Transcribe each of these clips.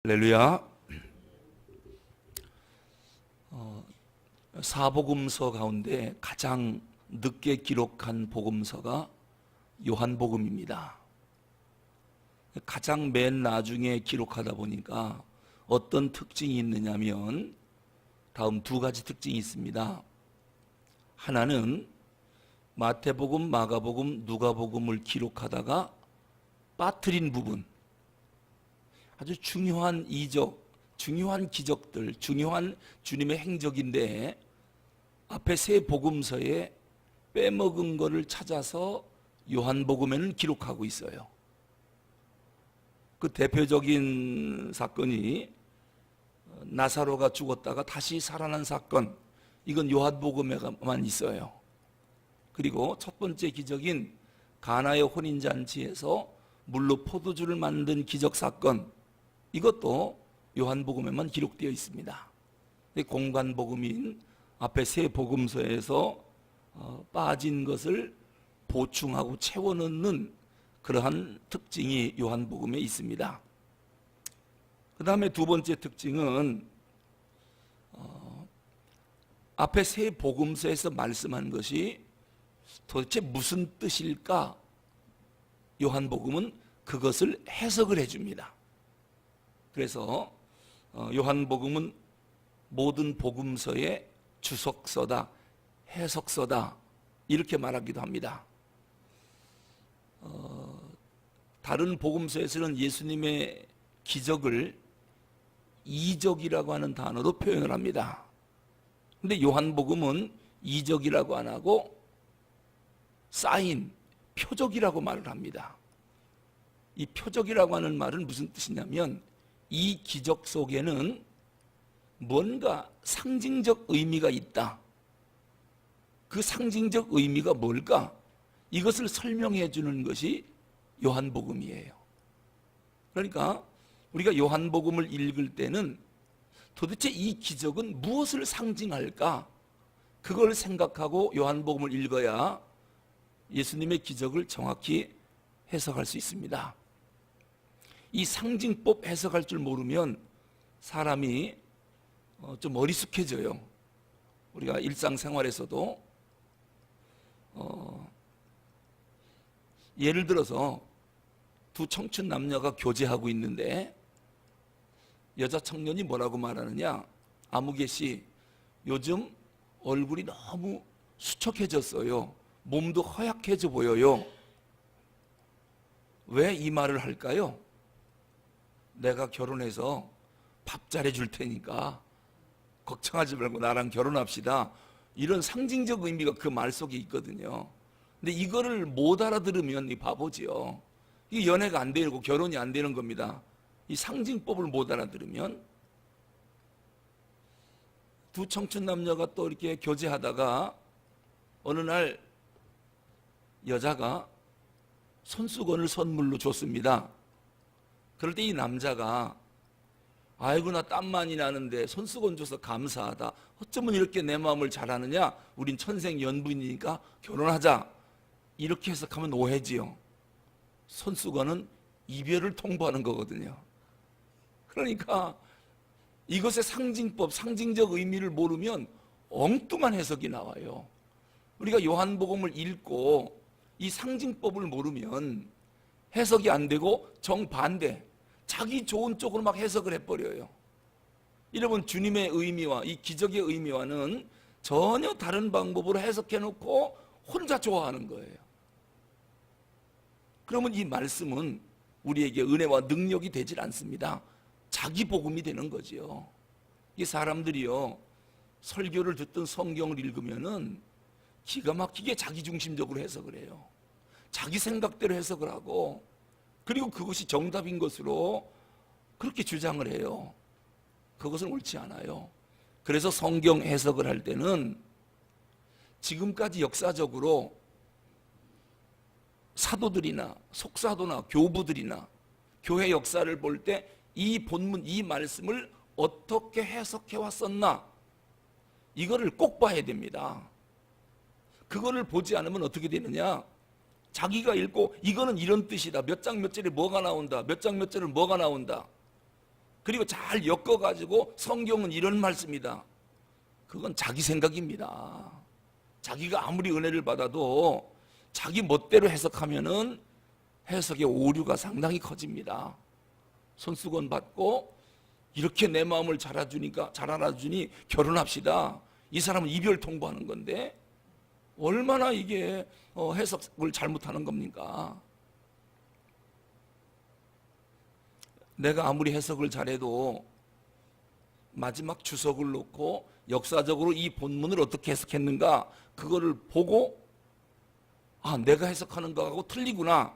할렐루야. 사복음서 가운데 가장 늦게 기록한 복음서가 요한복음입니다. 가장 맨 나중에 기록하다 보니까 어떤 특징이 있느냐면 다음 두 가지 특징이 있습니다. 하나는 마태복음, 마가복음, 누가복음을 기록하다가 빠뜨린 부분, 아주 중요한 이적, 중요한 기적들, 중요한 주님의 행적인데 앞에 세 복음서에 빼먹은 것을 찾아서 요한복음에는 기록하고 있어요. 그 대표적인 사건이 나사로가 죽었다가 다시 살아난 사건, 이건 요한복음에만 있어요. 그리고 첫 번째 기적인 가나의 혼인잔치에서 물로 포도주를 만든 기적 사건, 이것도 요한복음에만 기록되어 있습니다. 공관복음인 앞에 세 복음서에서 빠진 것을 보충하고 채워넣는 그러한 특징이 요한복음에 있습니다. 그 다음에 두 번째 특징은 앞에 세 복음서에서 말씀한 것이 도대체 무슨 뜻일까? 요한복음은 그것을 해석을 해줍니다. 그래서 요한복음은 모든 복음서의 주석서다, 해석서다, 이렇게 말하기도 합니다. 다른 복음서에서는 예수님의 기적을 이적이라고 하는 단어로 표현을 합니다. 그런데 요한복음은 이적이라고 안 하고 사인, 표적이라고 말을 합니다. 이 표적이라고 하는 말은 무슨 뜻이냐면 이 기적 속에는 뭔가 상징적 의미가 있다. 그 상징적 의미가 뭘까? 이것을 설명해 주는 것이 요한복음이에요. 그러니까 우리가 요한복음을 읽을 때는 도대체 이 기적은 무엇을 상징할까? 그걸 생각하고 요한복음을 읽어야 예수님의 기적을 정확히 해석할 수 있습니다. 이 상징법 해석할 줄 모르면 사람이 좀 어리숙해져요. 우리가 일상생활에서도 예를 들어서 두 청춘 남녀가 교제하고 있는데 여자 청년이 뭐라고 말하느냐? 아무개 씨, 요즘 얼굴이 너무 수척해졌어요. 몸도 허약해져 보여요. 왜 이 말을 할까요? 내가 결혼해서 밥 잘해줄 테니까 걱정하지 말고 나랑 결혼합시다. 이런 상징적 의미가 그 말 속에 있거든요. 근데 이거를 못 알아들으면 이 바보지요. 이 연애가 안 되고 결혼이 안 되는 겁니다. 이 상징법을 못 알아들으면. 두 청춘 남녀가 또 이렇게 교제하다가 어느 날 여자가 손수건을 선물로 줬습니다. 그럴 때 이 남자가 아이고 나 땀 많이 나는데 손수건 줘서 감사하다. 어쩌면 이렇게 내 마음을 잘하느냐? 우린 천생연분이니까 결혼하자. 이렇게 해석하면 오해지요. 손수건은 이별을 통보하는 거거든요. 그러니까 이것의 상징법, 상징적 의미를 모르면 엉뚱한 해석이 나와요. 우리가 요한복음을 읽고 이 상징법을 모르면 해석이 안 되고 정반대, 자기 좋은 쪽으로 막 해석을 해버려요. 여러분, 주님의 의미와 이 기적의 의미와는 전혀 다른 방법으로 해석해놓고 혼자 좋아하는 거예요. 그러면 이 말씀은 우리에게 은혜와 능력이 되질 않습니다. 자기 복음이 되는 거지요. 이 사람들이요, 설교를 듣든 성경을 읽으면은 기가 막히게 자기중심적으로 해석을 해요. 자기 생각대로 해석을 하고, 그리고 그것이 정답인 것으로 그렇게 주장을 해요. 그것은 옳지 않아요. 그래서 성경 해석을 할 때는 지금까지 역사적으로 사도들이나 속사도나 교부들이나 교회 역사를 볼 때 이 본문, 이 말씀을 어떻게 해석해 왔었나, 이거를 꼭 봐야 됩니다. 그거를 보지 않으면 어떻게 되느냐? 자기가 읽고 이거는 이런 뜻이다. 몇 장 몇 절에 뭐가 나온다. 몇 장 몇 절에 뭐가 나온다. 그리고 잘 엮어가지고 성경은 이런 말씀이다. 그건 자기 생각입니다. 자기가 아무리 은혜를 받아도 자기 멋대로 해석하면은 해석의 오류가 상당히 커집니다. 손수건 받고 이렇게 내 마음을 잘 알아주니 결혼합시다. 이 사람은 이별 통보하는 건데 얼마나 이게 해석을 잘못하는 겁니까? 내가 아무리 해석을 잘해도 마지막 주석을 놓고 역사적으로 이 본문을 어떻게 해석했는가 그거를 보고 내가 해석하는 거하고 틀리구나.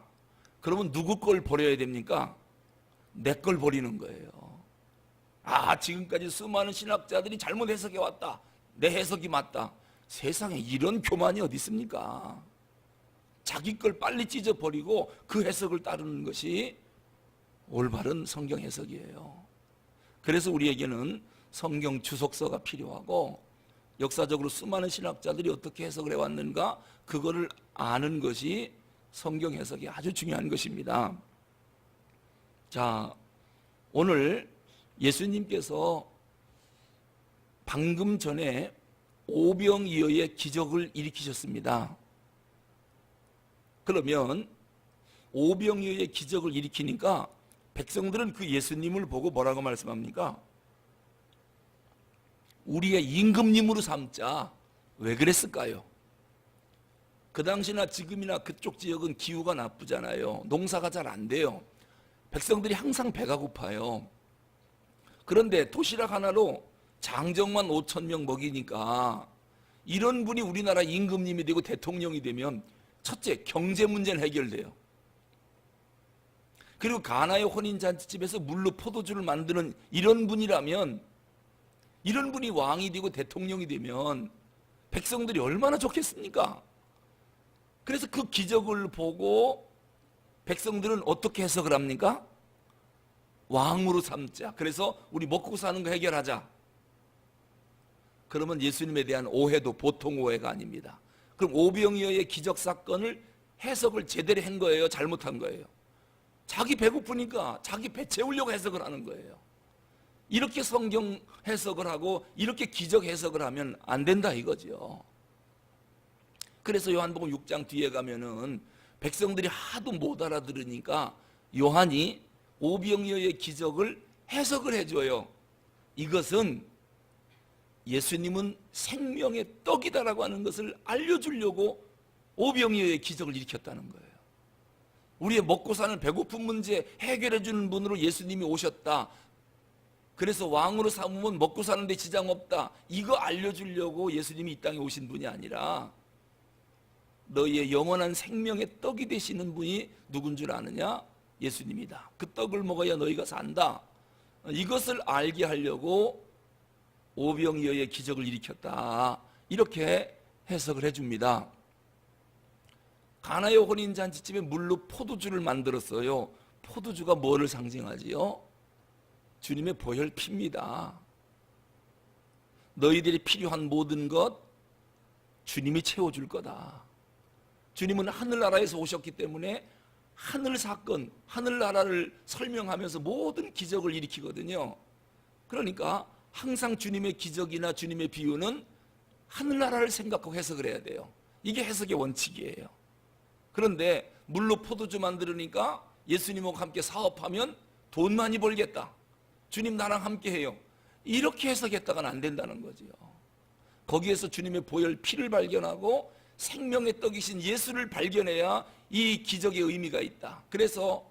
그러면 누구 걸 버려야 됩니까? 내 걸 버리는 거예요. 지금까지 수많은 신학자들이 잘못 해석해 왔다. 내 해석이 맞다. 세상에 이런 교만이 어디 있습니까? 자기 걸 빨리 찢어버리고 그 해석을 따르는 것이 올바른 성경 해석이에요. 그래서 우리에게는 성경 주석서가 필요하고 역사적으로 수많은 신학자들이 어떻게 해석을 해왔는가 그거를 아는 것이 성경 해석이 아주 중요한 것입니다. 자, 오늘 예수님께서 방금 전에 오병이어의 기적을 일으키셨습니다. 그러면 오병이어의 기적을 일으키니까 백성들은 그 예수님을 보고 뭐라고 말씀합니까? 우리의 임금님으로 삼자. 왜 그랬을까요? 그 당시나 지금이나 그쪽 지역은 기후가 나쁘잖아요. 농사가 잘 안 돼요. 백성들이 항상 배가 고파요. 그런데 도시락 하나로 장정만 5,000명 먹이니까 이런 분이 우리나라 임금님이 되고 대통령이 되면 첫째, 경제 문제는 해결돼요. 그리고 가나의 혼인잔치집에서 물로 포도주를 만드는 이런 분이라면, 이런 분이 왕이 되고 대통령이 되면 백성들이 얼마나 좋겠습니까? 그래서 그 기적을 보고 백성들은 어떻게 해석을 합니까? 왕으로 삼자. 그래서 우리 먹고 사는 거 해결하자. 그러면 예수님에 대한 오해도 보통 오해가 아닙니다. 그럼 오병이어의 기적 사건을 해석을 제대로 한 거예요? 잘못한 거예요? 자기 배고프니까 자기 배 채우려고 해석을 하는 거예요. 이렇게 성경 해석을 하고 이렇게 기적 해석을 하면 안 된다 이거죠. 그래서 요한복음 6장 뒤에 가면은 백성들이 하도 못 알아들으니까 요한이 오병이어의 기적을 해석을 해줘요. 이것은 예수님은 생명의 떡이다라고 하는 것을 알려주려고 오병이어의 기적을 일으켰다는 거예요. 우리의 먹고 사는 배고픈 문제 해결해 주는 분으로 예수님이 오셨다. 그래서 왕으로 삼으면 먹고 사는 데 지장 없다. 이거 알려주려고 예수님이 이 땅에 오신 분이 아니라 너희의 영원한 생명의 떡이 되시는 분이 누군 줄 아느냐? 예수님이다. 그 떡을 먹어야 너희가 산다. 이것을 알게 하려고 오병이어의 기적을 일으켰다. 이렇게 해석을 해줍니다. 가나의 혼인잔치집에 물로 포도주를 만들었어요. 포도주가 뭐를 상징하지요? 주님의 보혈 피입니다. 너희들이 필요한 모든 것 주님이 채워줄 거다. 주님은 하늘나라에서 오셨기 때문에 하늘 사건, 하늘나라를 설명하면서 모든 기적을 일으키거든요. 그러니까 항상 주님의 기적이나 주님의 비유는 하늘나라를 생각하고 해석을 해야 돼요. 이게 해석의 원칙이에요. 그런데 물로 포도주 만들으니까 예수님하고 함께 사업하면 돈 많이 벌겠다. 주님 나랑 함께 해요. 이렇게 해석했다가는 안 된다는 거죠. 거기에서 주님의 보혈 피를 발견하고 생명의 떡이신 예수를 발견해야 이 기적의 의미가 있다. 그래서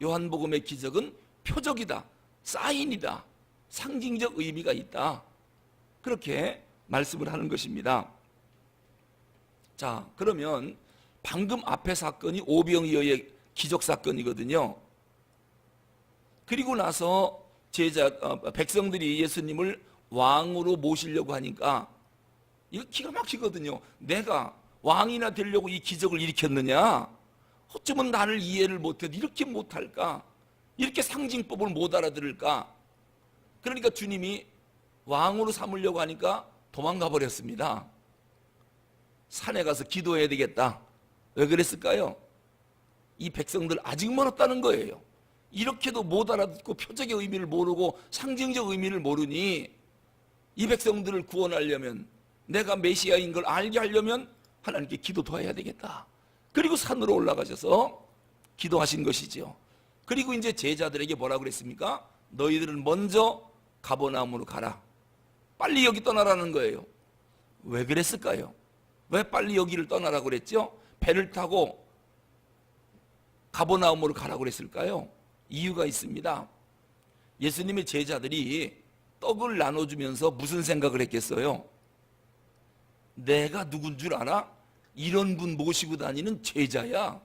요한복음의 기적은 표적이다. 사인이다. 상징적 의미가 있다. 그렇게 말씀을 하는 것입니다. 자, 그러면 방금 앞의 사건이 오병이어의 기적 사건이거든요. 그리고 나서 백성들이 예수님을 왕으로 모시려고 하니까 이거 기가 막히거든요. 내가 왕이나 되려고 이 기적을 일으켰느냐? 어쩌면 나를 이해를 못해도 이렇게 못할까? 이렇게 상징법을 못 알아들을까? 그러니까 주님이 왕으로 삼으려고 하니까 도망가 버렸습니다. 산에 가서 기도해야 되겠다. 왜 그랬을까요? 이 백성들 아직 멀었다는 거예요. 이렇게도 못 알아듣고 표적의 의미를 모르고 상징적 의미를 모르니 이 백성들을 구원하려면, 내가 메시아인 걸 알게 하려면 하나님께 기도해야 되겠다. 그리고 산으로 올라가셔서 기도하신 것이죠. 그리고 이제 제자들에게 뭐라고 그랬습니까? 너희들은 먼저 가버나움으로 가라. 빨리 여기 떠나라는 거예요. 왜 그랬을까요? 왜 빨리 여기를 떠나라고 그랬죠? 배를 타고 가버나움으로 가라고 그랬을까요? 이유가 있습니다. 예수님의 제자들이 떡을 나눠주면서 무슨 생각을 했겠어요? 내가 누군 줄 알아? 이런 분 모시고 다니는 제자야.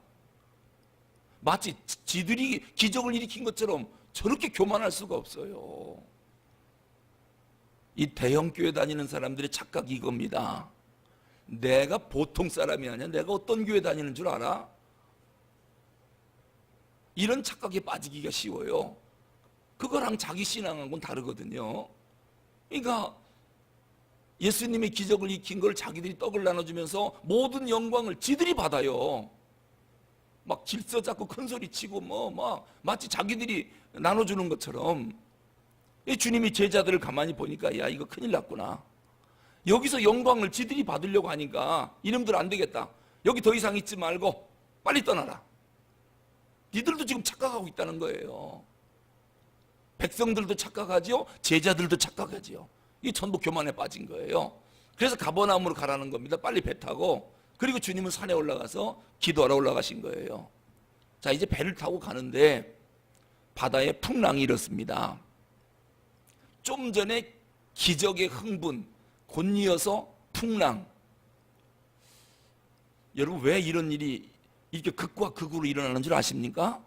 마치 지들이 기적을 일으킨 것처럼 저렇게 교만할 수가 없어요. 이 대형교회 다니는 사람들의 착각이 이겁니다. 내가 보통 사람이 아니야. 내가 어떤 교회 다니는 줄 알아? 이런 착각에 빠지기가 쉬워요. 그거랑 자기 신앙하고는 다르거든요. 그러니까 예수님의 기적을 일으킨 걸 자기들이 떡을 나눠주면서 모든 영광을 지들이 받아요. 막 질서 잡고 큰 소리 치고 마치 자기들이 나눠주는 것처럼. 주님이 제자들을 가만히 보니까 야, 이거 큰일 났구나. 여기서 영광을 지들이 받으려고 하니까 이놈들 안 되겠다. 여기 더 이상 있지 말고 빨리 떠나라. 니들도 지금 착각하고 있다는 거예요. 백성들도 착각하지요. 제자들도 착각하지요. 이 전부 교만에 빠진 거예요. 그래서 가버나움으로 가라는 겁니다. 빨리 배 타고. 그리고 주님은 산에 올라가서 기도하러 올라가신 거예요. 자, 이제 배를 타고 가는데 바다에 풍랑이 일었습니다. 좀 전에 기적의 흥분, 곧이어서 풍랑. 여러분, 왜 이런 일이 이렇게 극과 극으로 일어나는 줄 아십니까?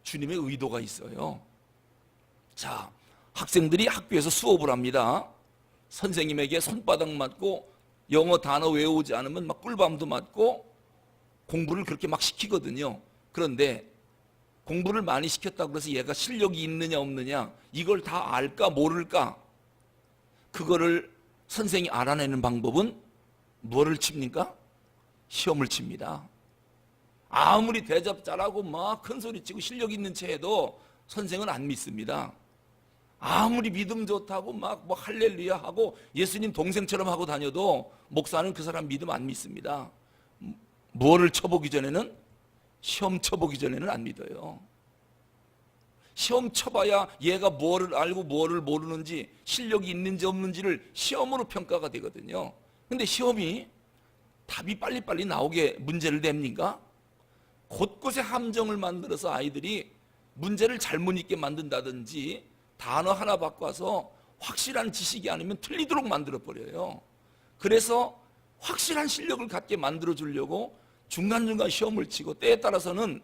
주님의 의도가 있어요. 자, 학생들이 학교에서 수업을 합니다. 선생님에게 손바닥 맞고 영어 단어 외우지 않으면 막 꿀밤도 맞고 공부를 그렇게 막 시키거든요. 그런데 공부를 많이 시켰다고 해서 얘가 실력이 있느냐 없느냐 이걸 다 알까 모를까? 그거를 선생이 알아내는 방법은 뭐를 칩니까? 시험을 칩니다. 아무리 대답 잘하고 막 큰 소리 치고 실력 있는 채 해도 선생은 안 믿습니다. 아무리 믿음 좋다고 막 할렐루야 하고 예수님 동생처럼 하고 다녀도 목사는 그 사람 믿음 안 믿습니다. 뭐를 쳐보기 전에는, 시험 쳐보기 전에는 안 믿어요. 시험 쳐봐야 얘가 뭐를 알고 뭐를 모르는지, 실력이 있는지 없는지를 시험으로 평가가 되거든요. 근데 시험이 답이 빨리빨리 나오게 문제를 냅니까? 곳곳에 함정을 만들어서 아이들이 문제를 잘못 읽게 만든다든지 단어 하나 바꿔서 확실한 지식이 아니면 틀리도록 만들어버려요. 그래서 확실한 실력을 갖게 만들어주려고 중간중간 시험을 치고 때에 따라서는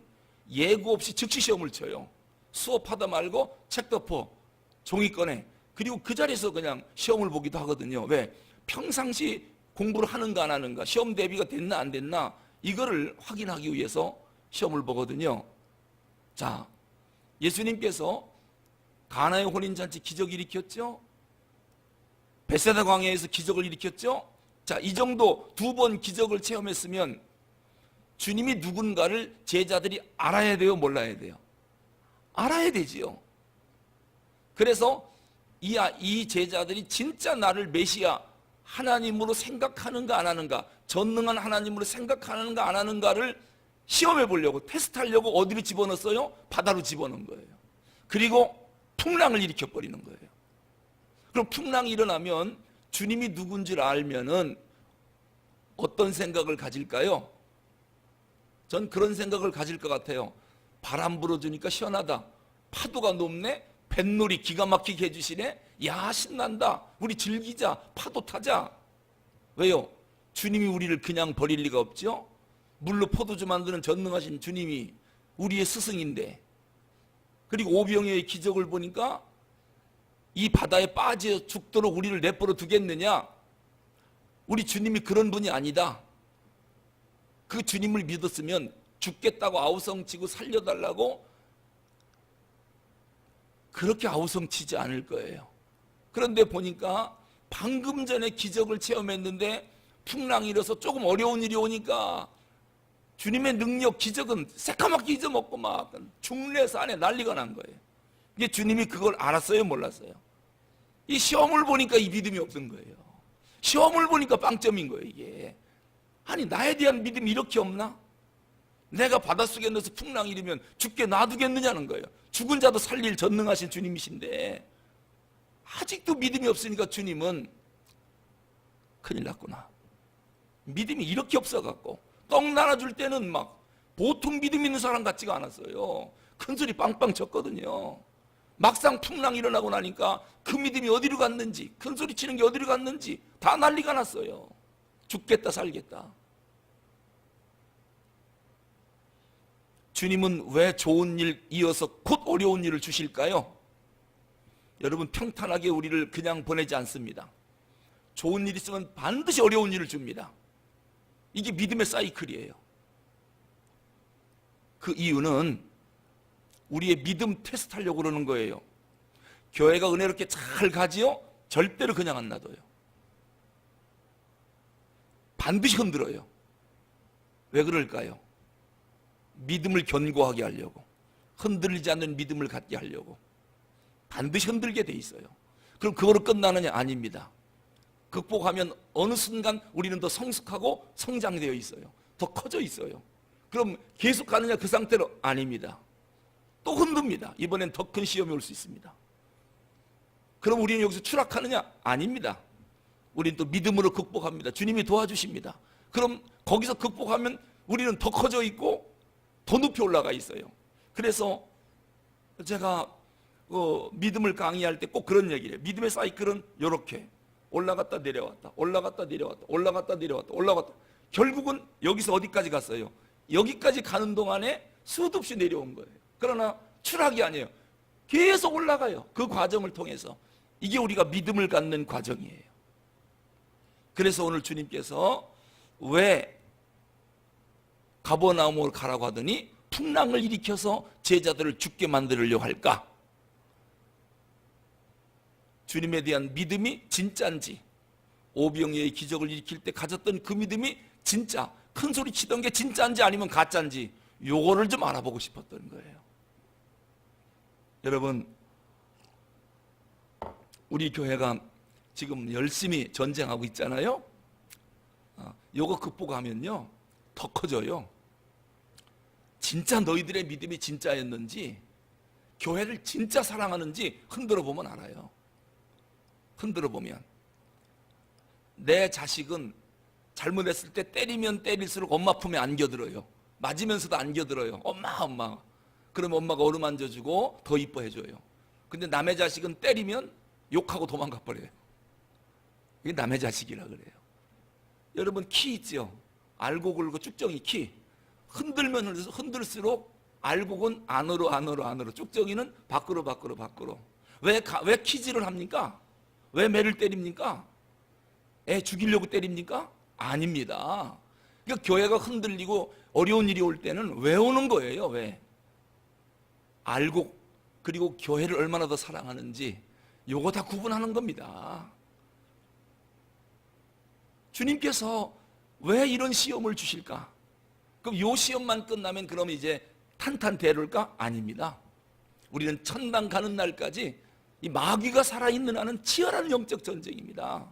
예고 없이 즉시 시험을 쳐요. 수업하다 말고 책 덮어, 종이 꺼내. 그리고 그 자리에서 그냥 시험을 보기도 하거든요. 왜? 평상시 공부를 하는가 안 하는가, 시험 대비가 됐나 안 됐나 이거를 확인하기 위해서 시험을 보거든요. 자, 예수님께서 가나의 혼인잔치 기적 일으켰죠? 베세다 광야에서 기적을 일으켰죠? 자, 이 정도 2번 기적을 체험했으면 주님이 누군가를 제자들이 알아야 돼요, 몰라야 돼요? 알아야 되지요. 그래서 이 제자들이 진짜 나를 메시아 하나님으로 생각하는가 안 하는가, 전능한 하나님으로 생각하는가 안 하는가를 시험해 보려고, 테스트하려고 어디로 집어넣었어요? 바다로 집어넣은 거예요. 그리고 풍랑을 일으켜 버리는 거예요. 그럼 풍랑이 일어나면 주님이 누군지를 알면은 어떤 생각을 가질까요? 전 그런 생각을 가질 것 같아요. 바람 불어주니까 시원하다. 파도가 높네. 뱃놀이 기가 막히게 해주시네. 야, 신난다. 우리 즐기자. 파도 타자. 왜요? 주님이 우리를 그냥 버릴 리가 없죠. 물로 포도주 만드는 전능하신 주님이 우리의 스승인데, 그리고 오병이어의 기적을 보니까 이 바다에 빠져 죽도록 우리를 내버려 두겠느냐? 우리 주님이 그런 분이 아니다. 그 주님을 믿었으면 죽겠다고 아우성치고 살려달라고 그렇게 아우성치지 않을 거예요. 그런데 보니까 방금 전에 기적을 체험했는데 풍랑이 일어서 조금 어려운 일이 오니까 주님의 능력, 기적은 새까맣게 잊어먹고 막 중례산에 난리가 난 거예요. 이게 주님이 그걸 알았어요, 몰랐어요? 이 시험을 보니까 이 믿음이 없던 거예요. 시험을 보니까 빵점인 거예요, 이게. 아니, 나에 대한 믿음이 이렇게 없나? 내가 바닷속에 넣어서 풍랑 일으면 죽게 놔두겠느냐는 거예요. 죽은 자도 살릴 전능하신 주님이신데 아직도 믿음이 없으니까 주님은 큰일 났구나. 믿음이 이렇게 없어갖고 떡 나눠줄 때는 막 보통 믿음 있는 사람 같지가 않았어요. 큰 소리 빵빵 쳤거든요. 막상 풍랑 일어나고 나니까 그 믿음이 어디로 갔는지, 큰 소리 치는 게 어디로 갔는지 다 난리가 났어요. 죽겠다 살겠다. 주님은 왜 좋은 일 이어서 곧 어려운 일을 주실까요? 여러분, 평탄하게 우리를 그냥 보내지 않습니다. 좋은 일 있으면 반드시 어려운 일을 줍니다. 이게 믿음의 사이클이에요. 그 이유는 우리의 믿음 테스트하려고 그러는 거예요. 교회가 은혜롭게 잘 가지요? 절대로 그냥 안 놔둬요. 반드시 흔들어요. 왜 그럴까요? 믿음을 견고하게 하려고, 흔들리지 않는 믿음을 갖게 하려고 반드시 흔들게 돼 있어요. 그럼 그거로 끝나느냐? 아닙니다. 극복하면 어느 순간 우리는 더 성숙하고 성장되어 있어요. 더 커져 있어요. 그럼 계속 가느냐? 그 상태로? 아닙니다. 또 흔듭니다. 이번엔 더 큰 시험이 올 수 있습니다. 그럼 우리는 여기서 추락하느냐? 아닙니다. 우리는 또 믿음으로 극복합니다. 주님이 도와주십니다. 그럼 거기서 극복하면 우리는 더 커져 있고 더 높이 올라가 있어요. 그래서 제가 믿음을 강의할 때 꼭 그런 얘기를 해요. 믿음의 사이클은 이렇게 올라갔다 내려왔다, 올라갔다 내려왔다, 올라갔다 내려왔다, 올라갔다. 결국은 여기서 어디까지 갔어요? 여기까지 가는 동안에 수도 없이 내려온 거예요. 그러나 추락이 아니에요. 계속 올라가요. 그 과정을 통해서. 이게 우리가 믿음을 갖는 과정이에요. 그래서 오늘 주님께서 왜 가버나움으로 가라고 하더니 풍랑을 일으켜서 제자들을 죽게 만들려고 할까? 주님에 대한 믿음이 진짜인지, 오병이어의 기적을 일으킬 때 가졌던 그 믿음이 진짜, 큰 소리 치던 게 진짜인지 아니면 가짜인지, 요거를 좀 알아보고 싶었던 거예요. 여러분, 우리 교회가 지금 열심히 전쟁하고 있잖아요. 요거 극복하면요 더 커져요. 진짜 너희들의 믿음이 진짜였는지, 교회를 진짜 사랑하는지 흔들어 보면 알아요. 흔들어 보면 내 자식은 잘못했을 때 때리면 때릴수록 엄마 품에 안겨들어요. 맞으면서도 안겨들어요. 엄마. 그러면 엄마가 어루만져주고 더 이뻐해줘요. 근데 남의 자식은 때리면 욕하고 도망가 버려요. 이게 남의 자식이라 그래요. 여러분, 키 있죠? 알곡 굴고 쭉정이 키. 흔들면 흔들수록 알곡은 안으로, 쭉정이는 밖으로. 왜 키질을 합니까? 왜 매를 때립니까? 애 죽이려고 때립니까? 아닙니다. 그러니까 교회가 흔들리고 어려운 일이 올 때는 왜 오는 거예요? 왜? 알곡, 그리고 교회를 얼마나 더 사랑하는지 요거 다 구분하는 겁니다. 주님께서 왜 이런 시험을 주실까? 그럼 요 시험만 끝나면 그럼 이제 탄탄대로일까? 아닙니다. 우리는 천당 가는 날까지 이 마귀가 살아있는 한은 치열한 영적 전쟁입니다.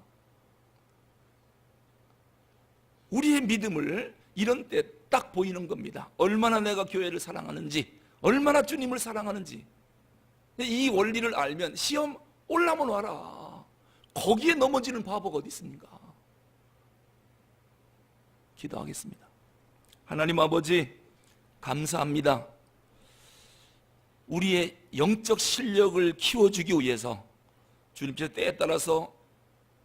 우리의 믿음을 이런 때 딱 보이는 겁니다. 얼마나 내가 교회를 사랑하는지, 얼마나 주님을 사랑하는지. 이 원리를 알면 시험 올라면 와라. 거기에 넘어지는 바보가 어디 있습니까? 기도하겠습니다. 하나님 아버지, 감사합니다. 우리의 영적 실력을 키워주기 위해서 주님께서 때에 따라서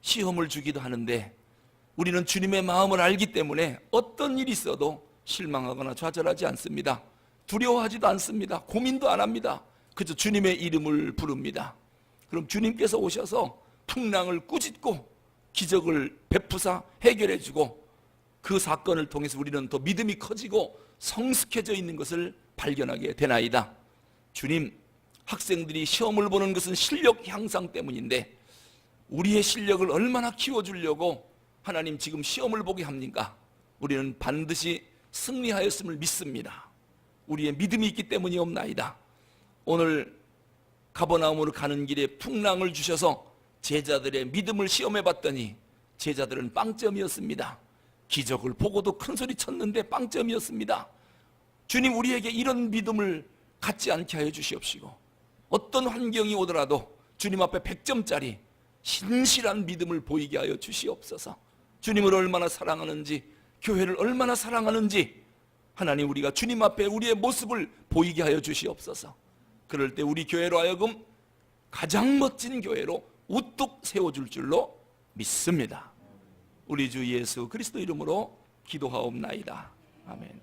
시험을 주기도 하는데, 우리는 주님의 마음을 알기 때문에 어떤 일이 있어도 실망하거나 좌절하지 않습니다. 두려워하지도 않습니다. 고민도 안 합니다. 그저 주님의 이름을 부릅니다. 그럼 주님께서 오셔서 풍랑을 꾸짖고 기적을 베푸사 해결해주고, 그 사건을 통해서 우리는 더 믿음이 커지고 성숙해져 있는 것을 발견하게 되나이다. 주님, 학생들이 시험을 보는 것은 실력 향상 때문인데 우리의 실력을 얼마나 키워주려고 하나님 지금 시험을 보게 합니까? 우리는 반드시 승리하였음을 믿습니다. 우리의 믿음이 있기 때문이옵나이다. 오늘 가버나움으로 가는 길에 풍랑을 주셔서 제자들의 믿음을 시험해 봤더니 제자들은 빵점이었습니다. 기적을 보고도 큰 소리 쳤는데 빵점이었습니다. 주님, 우리에게 이런 믿음을 갖지 않게 하여 주시옵시고, 어떤 환경이 오더라도 주님 앞에 100점짜리 신실한 믿음을 보이게 하여 주시옵소서. 주님을 얼마나 사랑하는지, 교회를 얼마나 사랑하는지 하나님, 우리가 주님 앞에 우리의 모습을 보이게 하여 주시옵소서. 그럴 때 우리 교회로 하여금 가장 멋진 교회로 우뚝 세워줄 줄로 믿습니다. 우리 주 예수 그리스도 이름으로 기도하옵나이다. 아멘.